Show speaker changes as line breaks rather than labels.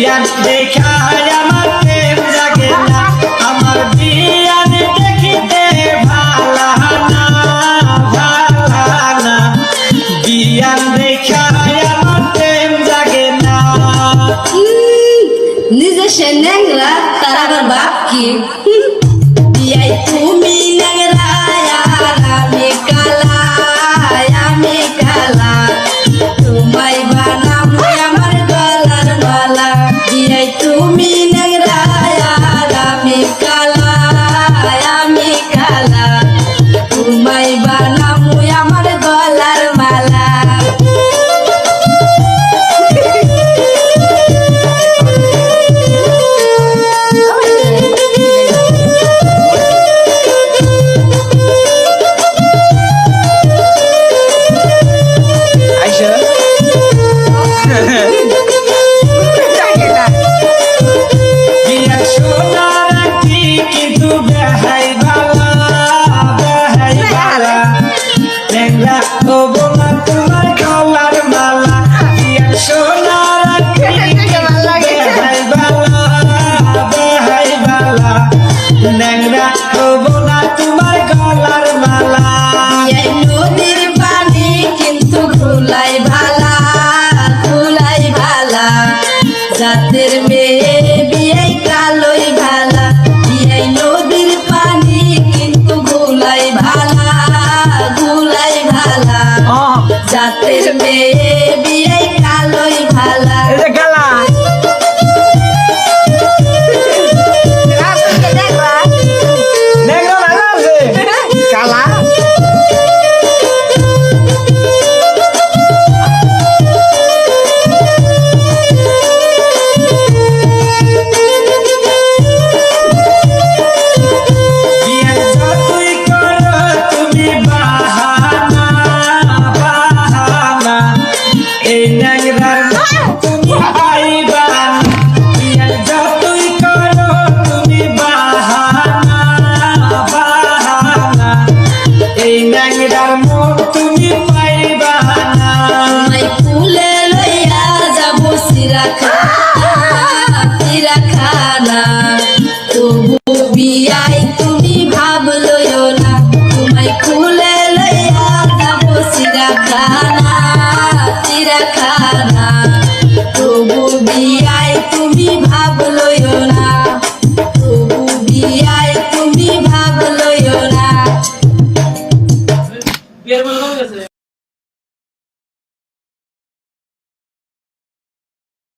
বিয়ান দেখায় আমার প্রেম জাগে না, আমার বিয়ান দেখিতে ভালা না, ভালা না, বিয়ান দেখায় আমার প্রেম জাগে না।
নিজে সে ন্যাংরা তার আবার বাপ কি? বিয়াই তুমি ন্যাংরা আর আমি কালা, আমি কালা, তোমায় বানাবো আমার গলার মালা। বিয়াই তুমি ন্যাংরা আর আমি কালা, আমি কালা, তোমায় বানাবো আমার গলার মালা।
বিয়ান সোনার আংটি কিন্তু বেহাই ভালা, বেহাই ভালা, ন্যাংরা হবো না তোমার গলার মালা। বিয়ান সোনার আংটি বেহাই ভালা, বেহাই ভালা, ন্যাংরা হবো না তোমার গলার মালা।
এই নদীর পানি কিন্তু ঘুলাই ভালা, ঘুলাই ভালা, জাতের মেয়ে বিয়ে কালোই ভালা। এই নদীর পানি কিন্তু ঘুলাই ভালা, ঘুলাই ভালা, জাতের মেয়ে বিয়ে কালোই ভালা।
বিয়ান যতই করো তুমি বাহানা, বাহানা, এই ন্যাংরার তুমি পাইবা না। বিয়ান যতই করো তুমি বাহানা, বাহানা, এই ন্যাংরার মুখ তুমি পাইবা না।
তোমায় ফুলে লইয়া যাবো চিড়াখানা, তবু বিয়াই তুমি ভাব লইও না। তোমায় ফুলে লইয়া যাবো চিড়াখানা, তবু বিয়াই তুমি ভাব লইও